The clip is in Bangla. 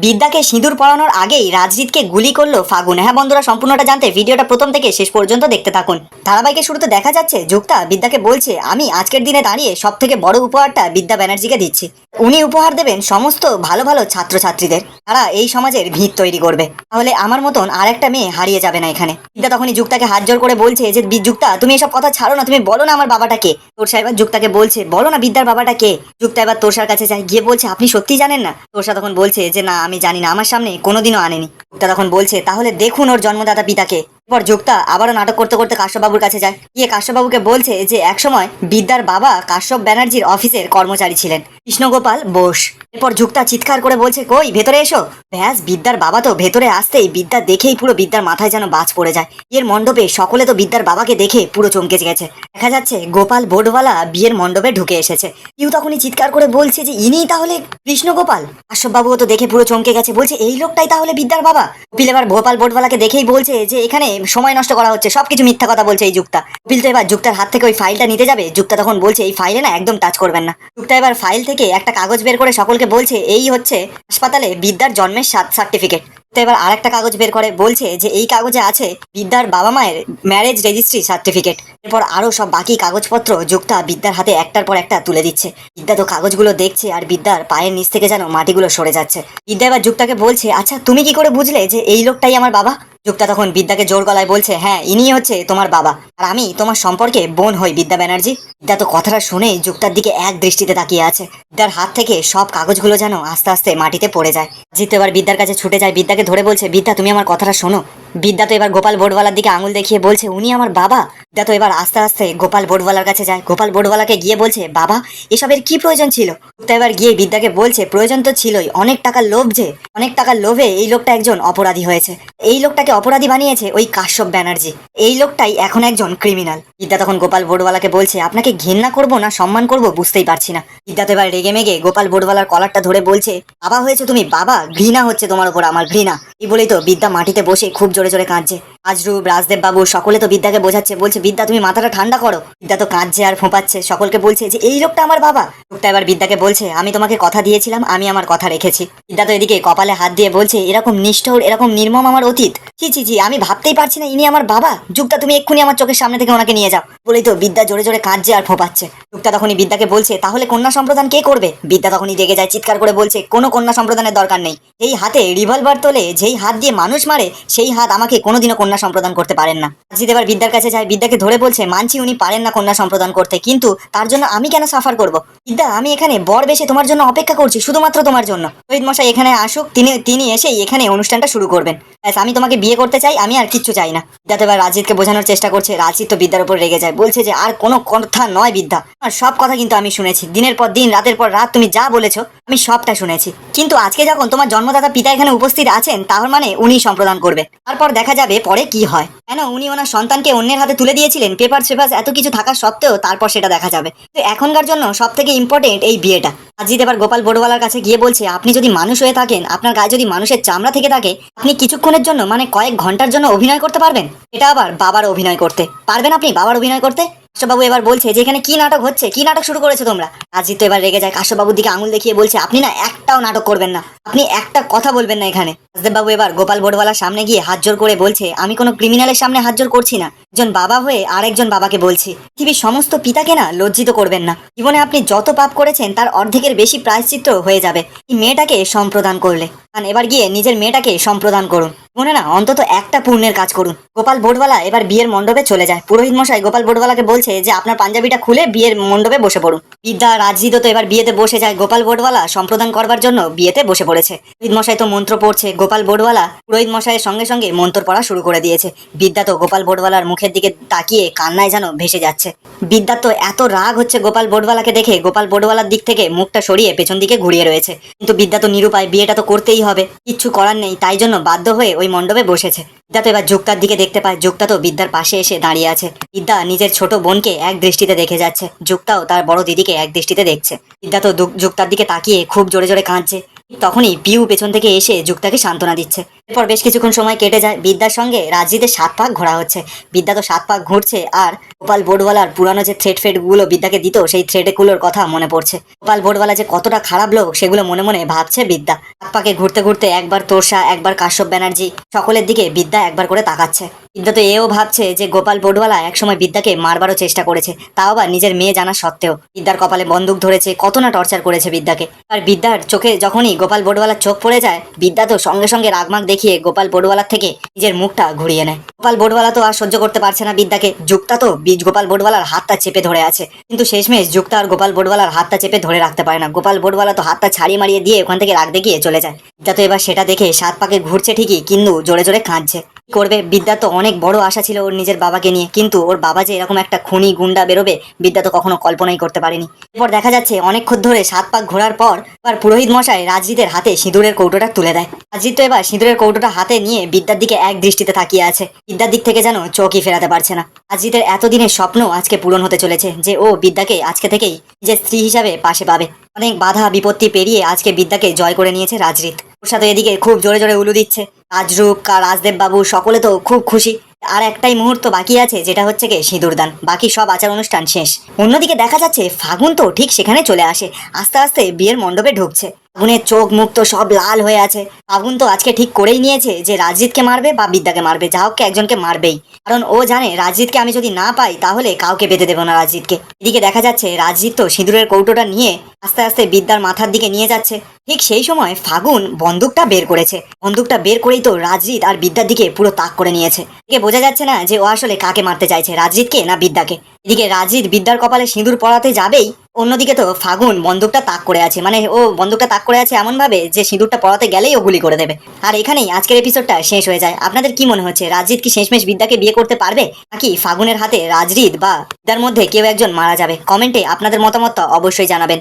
বিদ্যাকে সিঁদুর পরানোর আগেই রাজজিৎকে গুলি করলো ফাগুন। হ্যাঁ বন্ধুরা, সম্পূর্ণটা জানতে ভিডিওটা প্রথম থেকে শেষ পর্যন্ত দেখতে থাকুন। ধারাবাহিকের শুরুতে দেখা যাচ্ছে যুক্তা বিদ্যাকে বলছে, আমি আজকের দিনে দাঁড়িয়ে সব থেকে বড় উপহারটা বিদ্যা ব্যানার্জিকে দিচ্ছি। উনি উপহার দেবেন সমস্ত ভালো ভালো ছাত্রছাত্রীদের, তারা এই সমাজের ভিত তৈরি করবে। তাহলে আমার মতন আর একটা মেয়ে হারিয়ে যাবে না এখানে। বিদ্যা তখনই যুক্তাকে হাত জোর করে বলছে যে যুক্তা, তুমি এসব কথা ছাড়ো না, তুমি বলো না আমার বাবাটা কে। তোরসা এবার যুক্তাকে বলছে, বলো না বিদ্যার বাবাটা কে। যুক্তা এবার তোরসার কাছে যায়, গিয়ে বলছে, আপনি সত্যি জানেন না? তোরসা তখন বলছে যে না, আমি জানি না, আমার সামনে কোনোদিনও আনেনি। যুক্তা তখন বলছে, তাহলে দেখুন ওর জন্মদাতা পিতাকে। এরপর যুক্তা আবারও নাটক করতে করতে কাশ্যপবাবুর কাছে যায়, গিয়ে কাশ্যপবাবুকে বলছে যে একসময় বিদ্যার বাবা কাশ্যপ ব্যানার্জির অফিসের কর্মচারী ছিলেন, কৃষ্ণগোপাল বোস। এরপর যুক্তা চিৎকার করে বলছে, কই ভেতরে এসো। ব্যাস, বিদ্যার বাবা তো ভেতরে আসতেই বিদ্যা দেখেই পুরো বিদ্যার মাথায় যেন বাজ পড়ে যায়। এর মণ্ডপে সকলে তো বিদ্যার বাবাকে দেখে পুরো চমকে গেছে। দেখা যাচ্ছে গোপাল বোর্ডওয়ালা বিয়ের মণ্ডপে ঢুকে এসেছে। ইউ তখনই চিৎকার করে বলছে যে ইনিই তাহলে কৃষ্ণগোপাল। কাশ্যপবাবুও তো দেখে পুরো চমকে গেছে, বলছে এই লোকটাই তাহলে বিদ্যার বাবা। কপিল এবার গোপাল বোর্ডওয়ালাকে দেখেই বলছে যে এখানে সময় নষ্ট করা হচ্ছে, সবকিছু মিথ্যা কথা বলছে এই যুক্তা। কপিল তো এবার যুক্তার হাত থেকে ওই ফাইলটা নিতে যাবে। যুক্তা তখন বলছে, এই ফাইলে না একদম টাচ করবেন না। যুক্তা এবার ফাইল থেকে একটা কাগজ বের করে সকলকে বলছে, এই হচ্ছে হাসপাতালে বিদ্যার জন্মের সার্টিফিকেট। তো এবার আরেকটা কাগজ বের করে বলছে যে এই কাগজে আছে বিদ্যার বাবা মায়ের ম্যারেজ রেজিস্ট্রি সার্টিফিকেট। এরপর আরো সব বাকি কাগজপত্র যুক্তা বিদ্যার হাতে একটার পর একটা তুলে দিচ্ছে। বিদ্যা তো কাগজগুলো দেখছে আর বিদ্যার পায়ের নিচ থেকে যেন মাটিগুলো সরে যাচ্ছে। বিদ্যা এবার যুক্তাকে বলছে, আচ্ছা তুমি কি করে বুঝলে যে এই লোকটাই আমার বাবা? যুক্তা তখন বিদ্যাকে জোর গলায় বলছে, হ্যাঁ ইনি হচ্ছে তোমার বাবা, আর আমি তোমার সম্পর্কে বোন হই বিদ্যা ব্যানার্জি। বিদ্যা তো কথাটা শুনেই যুক্তার দিকে এক দৃষ্টিতে তাকিয়ে আছে। বিদ্যার হাত থেকে সব কাগজগুলো যেন আস্তে আস্তে মাটিতে পড়ে যায়। জিৎ এবার বিদ্যার কাছে ছুটে যায়, বিদ্যাকে ধরে বলছে, বিদ্যা তুমি আমার কথাটা শোনো। বিদ্যা তো এবার গোপাল বোর্ডওয়ালার দিকে আঙুল দেখিয়ে বলছে, উনি আমার বাবা। বিদ্যা তো এবার আস্তে আস্তে গোপাল বোর্ডওয়ালার কাছে যায়, গোপাল বোর্ডওয়ালাকে গিয়ে বলছে, বাবা এসবের কি প্রয়োজন ছিল? তো এবার গিয়ে বিদ্যাকে বলছে, প্রয়োজন তো ছিলই, অনেক টাকার লোভ, যে অনেক টাকার লোভে এই লোকটা একজন অপরাধী হয়েছে। এই লোকটাকে অপরাধী বানিয়েছে ওই কাশ্যপ ব্যানার্জি। এই লোকটাই এখন একজন ক্রিমিনাল। বিদ্যা তখন গোপাল বোর্ডওয়ালাকে বলছে, আপনাকে ঘৃণা করবো না সম্মান করবো বুঝতেই পারছি না। বিদ্যা তো এবার রেগে মেগে গোপাল বোর্ডওয়ালার কলারটা ধরে বলছে, বাবা হয়েছে তুমি বাবা, ঘৃণা হচ্ছে তোমার উপর আমার, ঘৃণা। এই বলেই তো বিদ্যা মাটিতে বসে খুব জোরে জোরে কাঁদছে। আজরূপ, রাজদেব বাবু সকলে তো বিদ্যাকে বোঝাচ্ছে, বলছে বিদ্যা তুমি মাথাটা ঠান্ডা করো। বিদ্যা তো কাঁদছে আর ফোঁপাচ্ছে, সকলকে বলছে যে এই লোকটা আমার বাবা। লোকটা এবার বিদ্যাকে বলছে, আমি তোমাকে কথা দিয়েছিলাম, আমি আমার কথা রেখেছি। বিদ্যা তো এদিকে কপালে হাত দিয়ে বলছে, এরকম নিষ্ঠুর এরকম নির্মম আমার অতীত, ছি ছি ছি, আমি ভাবতেই পারছি না ইনি আমার বাবা। যুক্তা তুমি এক্ষুনি আমার চোখের সামনে থেকে ওনাকে নিয়ে যাও। বলেই তো বিদ্যা জোরে জোরে কাঁদছে আর ফোঁপাচ্ছে। যুক্তা তখনই বিদ্যাকে বলছে, তাহলে কন্যা সম্প্রদান কে করবে? বিদ্যা তখনই রেগে যায়, চিৎকার করে বলছে, কোনো কন্যা সম্প্রদানের দরকার নেই। এই হাতে রিভলভার তোলে, যেই হাত দিয়ে মানুষ মারে, সেই হাত আমাকে কোনোদিনও কন্যা সম্প্রদান করতে পারেন না। জিৎ এবার বিদ্যার কাছে যায়, বিদ্যাকে ধরে বলছে, মানছি উনি পারেন না কন্যা সম্প্রদান করতে, কিন্তু তার জন্য আমি কেন সাফার করব? বিদ্যা, আমি এখানে বর বেশে তোমার জন্য অপেক্ষা করছি, শুধুমাত্র তোমার জন্য। রোহিত মশাই এখানে আসুক, তিনি এসেই এখানে অনুষ্ঠানটা শুরু করবেন। আমি তোমাকে বিয়ে করতে চাই, আমি আর কিচ্ছু চাই না। বিদ্যা তো এবার রাজজিৎকে বোঝানোর চেষ্টা করছে। রাজজিৎ তো বিদ্যার উপর রেগে যায়, বলছে যে আর কোনো কথা নয় বিদ্যা, আর সব কথা কিন্তু আমি শুনেছি, দিনের পর দিন রাতের পর রাত তুমি যা বলেছো আমি সবটা শুনেছি। কিন্তু আজকে যখন তোমার জন্মদাতা পিতা এখানে উপস্থিত আছেন, তার মানে উনি সম্প্রদান করবে। তারপর দেখা যাবে পরে কি হয়। কেন উনি ওনার সন্তানকে অন্যের হাতে তুলে দিয়েছিলেন, পেপার সেপার এত কিছু থাকা সত্ত্বেও, তারপর সেটা দেখা যাবে। তো এখনকার জন্য সব থেকে ইম্পর্টেন্ট এই বিয়েটা। রাজজিৎ এবার গোপাল বোর্ডওয়ালার কাছে গিয়ে বলছে, আপনি যদি মানুষ হয়ে থাকেন, আপনার গায়ে যদি মানুষের চামড়া থেকে থাকে, আপনি কিছুক্ষণের জন্য মানে কয়েক ঘন্টার জন্য অভিনয় করতে পারবেন। এটা আবার বাবার অভিনয় করতে পারবেন আপনি, বাবার অভিনয় করতে? কাশ্যপবাবু এবার বলছে যে এখানে কি নাটক হচ্ছে, কি নাটক শুরু করেছো তোমরা? রাজজিৎ তো এবার রেগে যায়, কাশ্যপবাবুর দিকে আঙুল দেখিয়ে বলছে, আপনি না একটাও নাটক করবেন না, আপনি একটা কথা বলবেন না এখানে। রাজদেব বাবু এবার গোপাল বোর্ডওয়ালার সামনে গিয়ে হাত জোর করে বলছে, আমি কোনো ক্রিমিনালের সামনে হাত জোর করছি না, একজন বাবা হয়ে আরেকজন বাবাকে বলছি, পৃথিবীর সমস্ত পিতাকে না লজ্জিত করবেন না। জীবনে আপনি যত পাপ করেছেন তার অর্ধেকের বেশি প্রায়শ্চিত্ত হয়ে যাবে এই মেয়েটাকে সম্প্রদান করলে। এবার গিয়ে নিজের মেয়েটাকে সম্প্রদান করুন, মনে না অন্তত একটা পুণ্যের কাজ করুন। গোপাল বোর্ডওয়ালা এবার বিয়ের মণ্ডপে চলে যায়। পুরোহিত মশাই গোপাল বোর্ডওয়ালাকে বলছে যে আপনার পাঞ্জাবিটা খুলে বিয়ের মণ্ডপে বসে পড়ুন। বিদ্যা, রাজজিৎ তো এবার বিয়েতে বসে যায়। গোপাল বোর্ডওয়ালা সম্প্রদান করবার জন্য বিয়েতে বসে পড়েছে। পুরোহিত মশাই তো মন্ত্র পড়ছে, গোপাল বোর্ডওয়ালা পুরোহিত মশাইয়ের সঙ্গে সঙ্গে মন্ত্র পড়া শুরু করে দিয়েছে। বিদ্যা তো গোপাল বোর্ডওয়ালার মুখের দিকে তাকিয়ে কান্নায় যেন ভেসে যাচ্ছে। বিদ্যার তো এত রাগ হচ্ছে গোপাল বোর্ডওয়ালাকে দেখে, গোপাল বোর্ডওয়ালার দিক থেকে মুখটা সরিয়ে পেছন দিকে ঘুরিয়ে রয়েছে। কিন্তু বিদ্যা তো নিরুপায়, বিয়েটা তো করতেই হবে, কিচ্ছু করার নেই, তাই জন্য বাধ্য হয়ে ওই মণ্ডপে বসেছে। বিদ্যা তো এবার যুক্তার দিকে দেখতে পায়, যুক্তা তো বিদ্যার পাশে এসে দাঁড়িয়ে আছে। বিদ্যা নিজের ছোট বোনকে এক দৃষ্টিতে দেখে যাচ্ছে, যুক্তাও তার বড় দিদিকে এক দৃষ্টিতে দেখছে। বিদ্যা তো যুক্তার দিকে তাকিয়ে খুব জোরে জোরে কাঁদছে। তখনই পিউ পেছন থেকে এসে যুক্তাকে সান্ত্বনা দিচ্ছে। এরপর বেশ কিছুক্ষণ সময় কেটে যায়, বিদ্যার সঙ্গে রাজজিতের 7 পাক ঘোরা হচ্ছে। বিদ্যা তো 7 পাক ঘুরছে, আর গোপাল বোর্ডওয়ালার পুরানো যে থ্রেড ফেড গুলো বিদ্যাকে দিত সেই থ্রেড গুলোর কথা মনে পড়ছে। গোপাল বোর্ডওয়ালা যে কতটা খারাপ লোক সেগুলো মনে মনে ভাবছে বিদ্যা। 7 পাকে ঘুরতে ঘুরতে একবার তোষা, একবার কাশ্যপ ব্যানার্জি, সকলের দিকে বিদ্যা একবার করে তাকাচ্ছে। বিদ্যা তো এও ভাবছে যে গোপাল বোর্ডওয়ালা একসময় বিদ্যাকে মারবারও চেষ্টা করেছে, তাও আবার নিজের মেয়ে জানা সত্ত্বেও। বিদ্যার কপালে বন্দুক ধরেছে, কত না টর্চার করেছে বিদ্যাকে। আর বিদ্যার চোখে যখনই গোপাল বোর্ডওয়ালার চোখ পড়ে যায়, বিদ্যা তো সঙ্গে সঙ্গে রাগমাগ দেখিয়ে গোপাল বোর্ডওয়ালার থেকে নিজের মুখটা ঘুরিয়ে নেয়। গোপাল বোর্ডওয়ালা তো আর সহ্য করতে পারছে না বিদ্যাকে। যুক্তা তো গোপাল বোর্ডওয়ালার হাতটা চেপে ধরে আছে, কিন্তু শেষমেশ যুক্তা আর গোপাল বোর্ডওয়ালার হাতটা চেপে ধরে রাখতে পারে না। গোপাল বোর্ডওয়ালা তো হাতটা ছাড়িয়ে মারিয়ে দিয়ে ওখান থেকে রাগ দেখিয়ে চলে যায়। বিদ্যা তো এবার সেটা দেখে 7 পাকে ঘুরছে ঠিকই, কিন্তু জোরে জোরে কাঁদছে। কি করবে, বিদ্যা তো অনেক বড় আশা ছিল ওর নিজের বাবাকে নিয়ে, কিন্তু ওর বাবা যে এরকম একটা খুনি গুন্ডা বেরোবে বিদ্যা তো কখনো কল্পনাই করতে পারেনি। এরপর দেখা যাচ্ছে অনেকক্ষণ ধরে 7 পাক ঘোরার পর এবার পুরোহিত মশাই রাজজিতের হাতে সিঁদুরের কৌটোটা তুলে দেয়। রাজজিৎ তো এবার সিঁদুরের কৌটোটা হাতে নিয়ে বিদ্যার দিকে এক দৃষ্টিতে তাকিয়ে আছে। বিদ্যার দিক থেকে যেন চোখই ফেরাতে পারছে না। রাজজিতের এতদিনের স্বপ্ন আজকে পূরণ হতে চলেছে, যে ও বিদ্যাকে আজকে থেকেই নিজের স্ত্রী হিসাবে পাশে পাবে। অনেক বাধা বিপত্তি পেরিয়ে আজকে বিদ্যাকে জয় করে নিয়েছে রাজজিৎ। ওর সাথে এদিকে খুব জোরে জোরে উলু দিচ্ছে রাজরূপ, রাজদেব বাবু, সকলে তো খুব খুশি। আর একটাই মুহূর্ত বাকি আছে, যেটা হচ্ছে কি সিঁদুরদান। বাকি সব আচার অনুষ্ঠান শেষ। অন্যদিকে দেখা যাচ্ছে ফাগুন তো ঠিক সেখানে চলে আসে, আস্তে আস্তে বিয়ের মণ্ডপে ঢুকছে। ফাগুনের চোখ মুখ তো সব লাল হয়ে আছে। ফাগুন তো আজকে ঠিক করেই নিয়েছে যে রাজজিৎকে মারবে বা বিদ্যাকে মারবে, যা হোক একজনকে মারবেই। কারণ ও জানে রাজজিৎকে আমি যদি না পাই তাহলে কাউকে বেঁধে দেবো না রাজজিৎকে। এদিকে দেখা যাচ্ছে রাজজিৎ তো সিঁদুরের কৌটোটা নিয়ে আস্তে আস্তে বিদ্যার মাথার দিকে নিয়ে যাচ্ছে। ঠিক সেই সময় ফাগুন বন্দুকটা বের করেছে। বন্দুকটা বের করেই তো রাজজিৎ আর বিদ্যার দিকে পুরো তাক করে নিয়েছে। এদিকে বোঝা যাচ্ছে না যে ও আসলে কাকে মারতে চাইছে, রাজজিৎকে না বিদ্যাকে। এদিকে রাজজিৎ বিদ্যার কপালে সিঁদুর পড়াতে যাবেই, অন্যদিকে তো ফাগুন বন্দুকটা তাক করে আছে। মানে ও বন্দুকটা তাক করে আছে এমন ভাবে যে সিঁদুরটা পড়াতে গেলেই ও গুলি করে দেবে। আর এখানেই আজকের এপিসোডটা শেষ হয়ে যায়। আপনাদের কি মনে হচ্ছে, রাজজিৎ কি শেষমেশ বিদ্যাকে বিয়ে করতে পারবে, নাকি ফাগুনের হাতে রাজজিৎ বা বিদ্যার মধ্যে কেউ একজন মারা যাবে? কমেন্টে আপনাদের মতামতটা অবশ্যই জানাবেন।